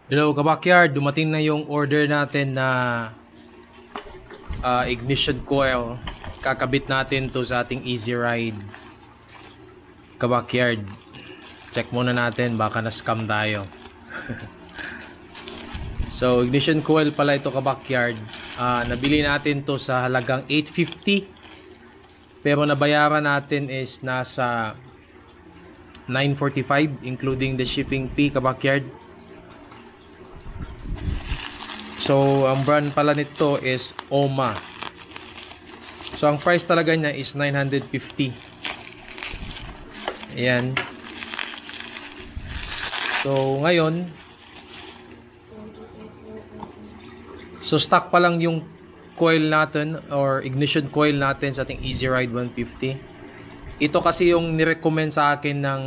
Hello, kabakyard. Dumating na yung order natin na ignition coil. Kakabit natin to sa ating Easy Ride. Kabakyard. Check muna natin, baka na-scam tayo. So, ignition coil pala ito, kabakyard. Nabili natin to sa halagang 850. Pero nabayaran natin is nasa 945 including the shipping fee, kabakyard. So, ang brand pala nito is OMA. So, ang price talaga niya is 950. Ayan. So, ngayon, stock pa lang yung coil natin or ignition coil natin sa ating Easy Ride 150. Ito kasi yung nirecommend sa akin ng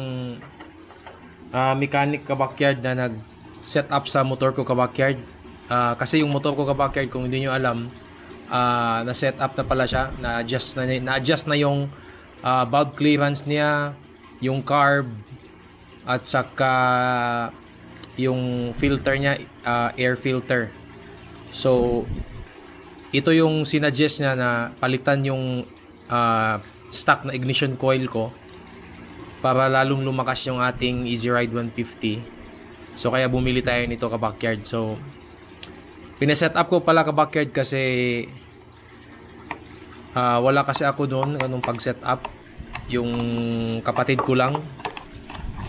mechanic, kabakyard, na nag-set up sa motor ko, kabakyard. Kasi yung motor ko, kabakyard, kung hindi nyo alam, na-set up na pala siya, na-adjust na yung valve clearance niya, yung carb, at saka yung filter niya, air filter. So, ito yung sinuggest niya na palitan yung stock na ignition coil ko para lalong lumakas yung ating Easy Ride 150. So, kaya bumili tayo nito, kabakyard. So, pinaset up ko pala, kabakyard, kasi wala kasi ako doon anong pag-set up, yung kapatid ko lang.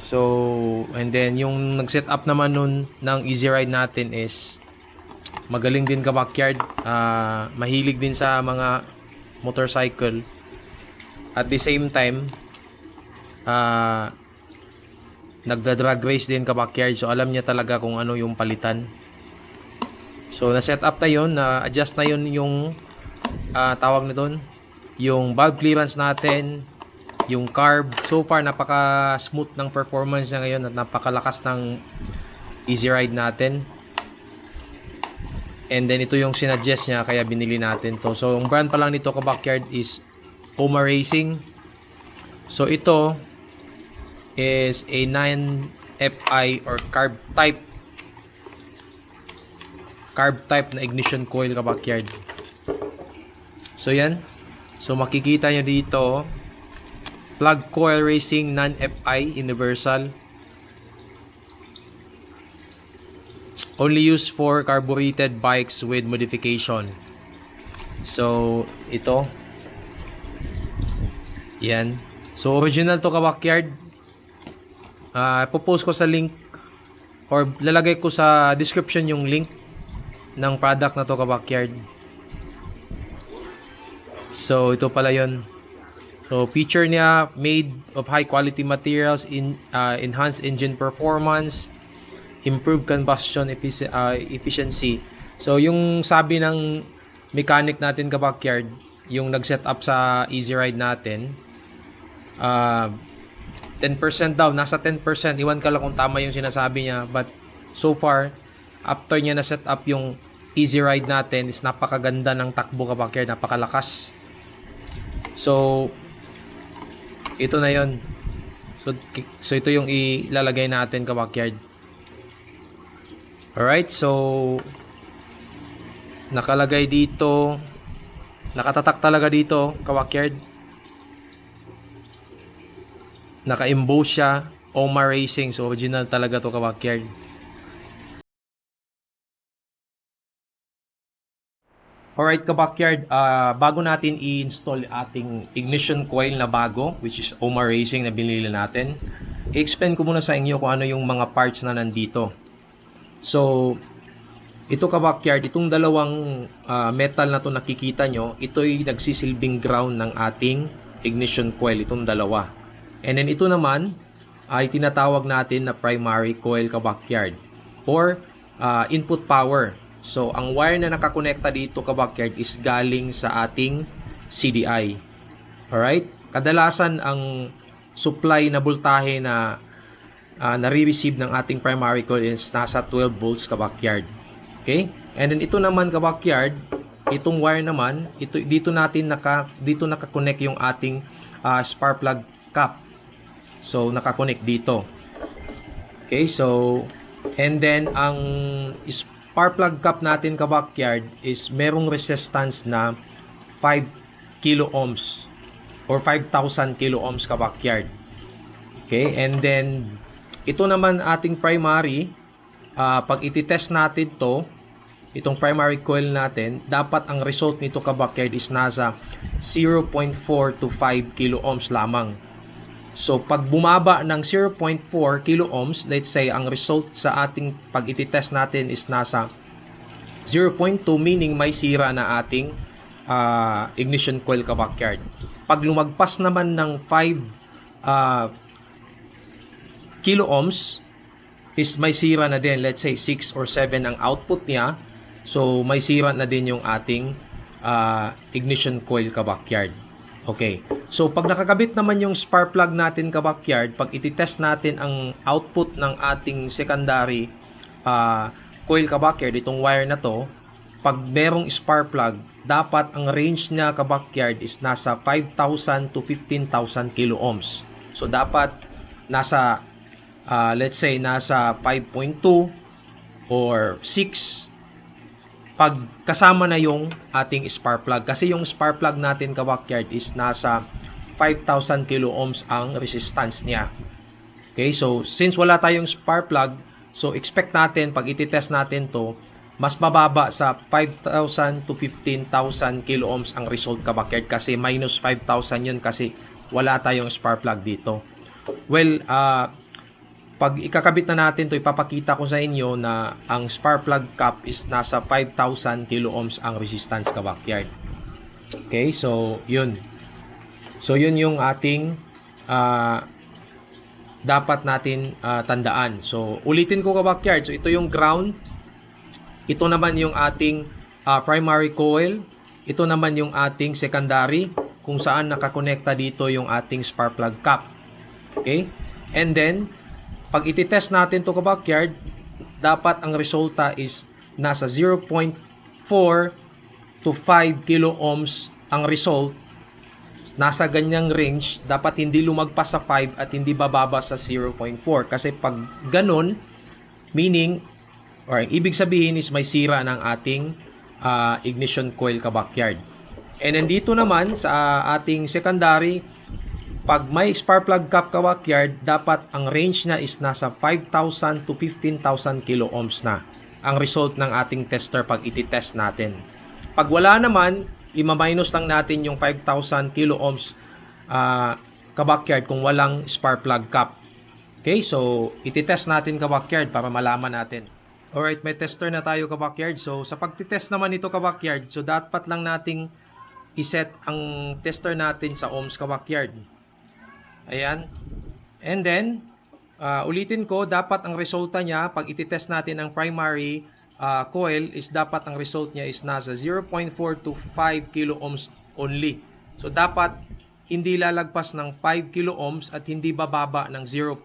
So, and then yung nag-set up naman nun ng Easy Ride natin is magaling din, kabakyard. Mahilig din sa mga motorcycle. At the same time, nagda-drag race din, kabakyard. So, alam niya talaga kung ano yung palitan. So, na-set up na yun, na-adjust na yun yung tawag nito, yung valve clearance natin, yung carb. So far, napaka-smooth ng performance niya ngayon at napakalakas ng Easy Ride natin. And then, ito yung sinuggest niya, kaya binili natin to. So, yung brand pa lang nito, kabakyard, is OMA Racing. So, ito is a 9FI or carb type na ignition coil, kabakyard. So, yan. So, makikita nyo dito, plug coil racing, non-FI, universal. Only used for carbureted bikes with modification. So, ito. Yan. So, original to, kabakyard. Ipopost ko sa link or lalagay ko sa description yung link ng product na to, kabakyard. So, ito pala yun. So, feature niya, made of high quality materials, enhanced engine performance, improved combustion efficiency. So, yung sabi ng mechanic natin, kabakyard, yung nag-set up sa Easy Ride natin, 10% daw, nasa 10%. Iwan ka lang kung tama yung sinasabi niya. But, so far, after niya na-set up yung Easy Ride natin, is napakaganda ng takbo, kabakyard, napakalakas. So, ito na yon. So ito yung ilalagay natin, kabakyard. Alright, so nakalagay dito, nakatatak talaga dito, kabakyard. Naka-emboss siya, OMA Racing. So original talaga to, kabakyard. Alright, kabakyard, bago natin i-install ating ignition coil na bago, which is OMA Racing na binili natin, i-explain ko muna sa inyo kung ano yung mga parts na nandito. So, ito, kabakyard, itong dalawang metal na to nakikita nyo, ito'y nagsisilbing ground ng ating ignition coil, itong dalawa. And then ito naman ay tinatawag natin na primary coil, kabakyard, or input power. So, ang wire na nakakonekta dito, kabakyard, is galing sa ating CDI. Alright? Kadalasan, ang supply na voltahe na nare-receive ng ating primary coil is nasa 12 volts, kabakyard. Okay? And then, ito naman, kabakyard, itong wire naman, dito nakakonect yung ating spark plug cap. So, nakakonect dito. Okay? So, And then, ang spark plug cap natin ka-backyard is merong resistance na 5 kilo ohms or 5,000 kilo ohms ka-backyard. Okay, and then, ito naman ating primary, pag ititest natin to, itong primary coil natin, dapat ang result nito ka-backyard is nasa 0.4 to 5 kilo ohms lamang. So, pag bumaba ng 0.4 kilo ohms, let's say, ang result sa ating pag ititest natin is nasa 0.2, meaning may sira na ating ignition coil ka-backyard. Pag lumagpas naman ng 5 kilo ohms, is may sira na din. Let's say, 6 or 7 ang output niya. So, may sira na din yung ating ignition coil ka-backyard. Okay. So, pag nakakabit naman yung spark plug natin ka-backyard, pag ititest natin ang output ng ating secondary coil ka-backyard, itong wire na to, pag merong spark plug, dapat ang range niya ka-backyard is nasa 5,000 to 15,000 kilo ohms. So, dapat nasa, let's say, nasa 5.2 or 6 pag kasama na yung ating spark plug. Kasi yung spark plug natin ka-backyard is nasa 5,000 kilo ohms ang resistance niya. Okay, so since wala tayong spark plug, so expect natin pag ititest natin to, mas mababa sa 5,000 to 15,000 kilo ohms ang result ka-backyard kasi minus 5,000 yun kasi wala tayong spark plug dito. Well, pag ikakabit na natin to, ipapakita ko sa inyo na ang spark plug cap is nasa 5,000 kilo ohms ang resistance ka-backyard. Okay, so yun. So yun yung ating dapat natin tandaan. So ulitin ko ka-backyard. So ito yung ground. Ito naman yung ating primary coil. Ito naman yung ating secondary kung saan nakakonekta dito yung ating spark plug cap. Okay? And then pag ititest natin to ka-backyard, dapat ang resulta is nasa 0.4 to 5 kilo ohms ang result. Nasa ganyang range, dapat hindi lumagpas sa 5 at hindi bababa sa 0.4. Kasi pag ganun, meaning, or ibig sabihin is may sira ng ating ignition coil ka-backyard. And nandito naman sa ating secondary, pag may spark plug cap ka-backyard, dapat ang range na is nasa 5,000 to 15,000 kilo ohms na ang result ng ating tester pag ititest natin. Pag wala naman, ima-minus lang natin yung 5,000 kilo ohms ka-backyard kung walang spark plug cap. Okay, so ititest natin ka-backyard para malaman natin. Alright, may tester na tayo ka-backyard. So sa pagtitest naman ito ka-backyard, so dapat lang nating iset ang tester natin sa ohms ka-backyard. Ayan. And then, ulitin ko, dapat ang resulta niya, pag ititest natin ang primary coil, is dapat ang result niya is nasa 0.4 to 5 kilo ohms only. So, dapat hindi lalagpas ng 5 kilo ohms at hindi bababa ng 0.4.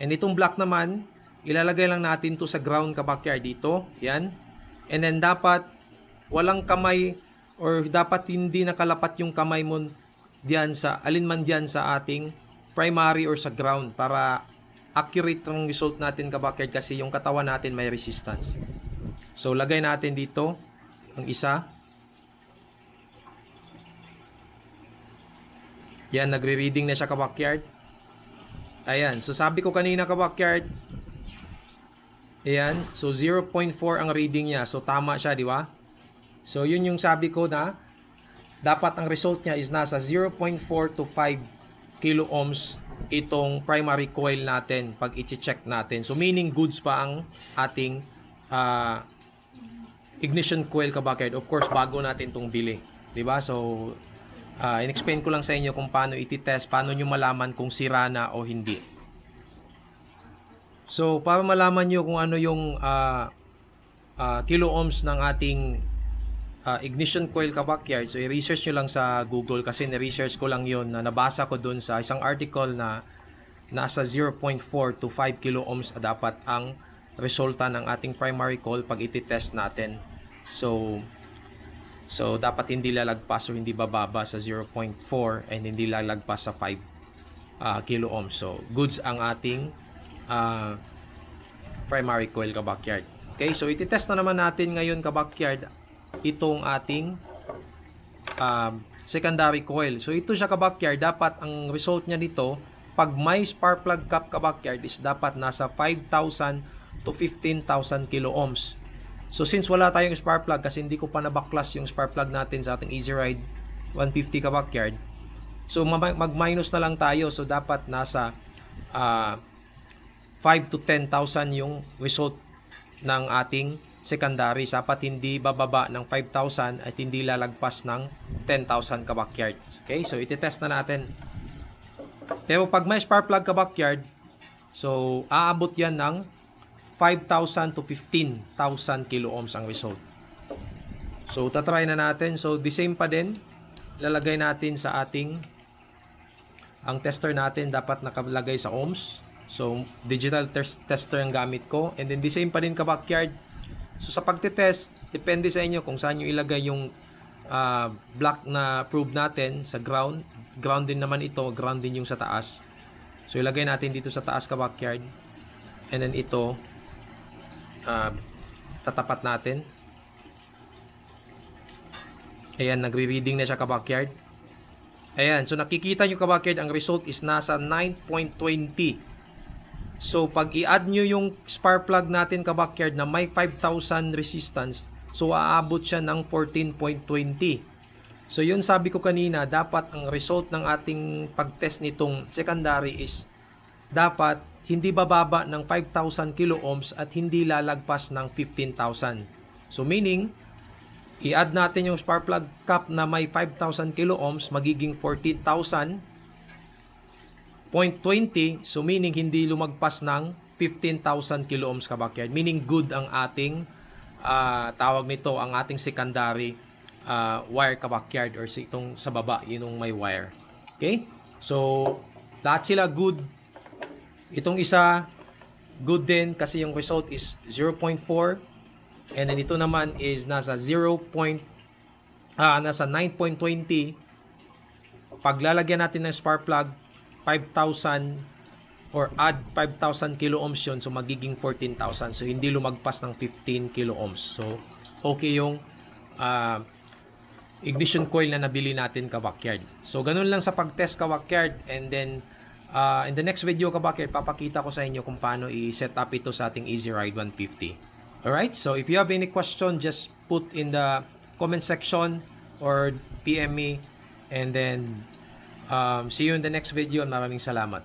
And itong block naman, ilalagay lang natin to sa ground ka-backyard dito. Yan. And then, dapat walang kamay or dapat hindi nakalapat yung kamay mo diyan sa alinman diyan sa ating primary or sa ground para accurate ang result natin ka-backyard kasi yung katawan natin may resistance. So lagay natin dito ang isa. Yan, nagre-reading na siya ka-backyard. Ayan, so sabi ko kanina ka-backyard, ayan, so 0.4 ang reading niya. So tama siya, di ba? So yun yung sabi ko na dapat ang result niya is nasa 0.4 to 5 kilo ohms itong primary coil natin pag i-check natin. So meaning goods pa ang ating ignition coil ka-backyard. Of course, bago natin itong bili. Diba? So, in-explain ko lang sa inyo kung paano iti-test, paano nyo malaman kung sira na o hindi. So, para malaman nyo kung ano yung kilo ohms ng ating ignition coil ka-backyard, so i-research nyo lang sa Google kasi ni-research ko lang yon na nabasa ko dun sa isang article na nasa 0.4 to 5 kilo ohms dapat ang resulta ng ating primary coil pag iti-test natin. So dapat hindi lalagpas o hindi bababa sa 0.4 and hindi lalagpas sa 5 kilo ohms. So goods ang ating primary coil ka-backyard. Okay, so ititest na naman natin ngayon ka-backyard itong ating secondary coil. So ito siya ka-backyard, dapat ang result niya nito pag may spark plug cap ka-backyard is dapat nasa 5,000 to 15,000 kilo ohms. So since wala tayong spark plug kasi hindi ko pa nabaklas yung spark plug natin sa ating Easy Ride 150 ka-backyard, so mag-minus na lang tayo. So dapat nasa 5 to 10,000 yung result ng ating secondary. Dapat hindi bababa ng 5,000 at hindi lalagpas ng 10,000 ka-backyard. Okay, so ititest na natin. Pero pag may spark plug ka-backyard, so aabot yan ng 5,000 to 15,000 kilo ohms ang result. So tatry na natin. So the same pa din, lalagay natin sa ating, ang tester natin dapat nakalagay sa ohms. So digital tester ang gamit ko, and then the same pa din ka-backyard. So sa pagtitest, depende sa inyo kung saan nyo ilagay yung block na probe natin sa ground. Ground din naman ito, ground din yung sa taas. So ilagay natin dito sa taas ka-backyard, and then ito tatapat natin. Ayan, nagre-reading na siya ka-backyard. Ayan, so nakikita nyo ka-backyard, ang result is nasa 9.20. So pag i-add nyo yung spark plug natin ka-backyard na may 5,000 resistance, so aabot siya ng 14.20. So yun sabi ko kanina, dapat ang result ng ating pag-test nitong secondary is dapat hindi bababa ng 5,000 kilo ohms at hindi lalagpas ng 15,000. So meaning, i-add natin yung spark plug cap na may 5,000 kilo ohms, magiging 14,000.20. So meaning, hindi lumagpas ng 15,000 kilo ohms ka-backyard. Meaning, good ang ating tawag nito, ang ating secondary wire ka-backyard, or itong sa baba, yun yung may wire. Okay? So, lahat sila good. Itong isa, good din kasi yung result is 0.4. And then ito naman is nasa 9.20. Pag lalagyan natin ng spark plug, 5,000 or add 5,000 kilo ohms yun. So magiging 14,000. So hindi lumagpas ng 15 kilo ohms. So okay yung ignition coil na nabili natin ka-backyard. So ganun lang sa pag-test ka-backyard. And then in the next video ka-backyard, papakita ko sa inyo kung paano i-set up ito sa ating Easy Ride 150. Alright, so if you have any question, just put in the comment section or PM me, and then see you in the next video. Maraming salamat.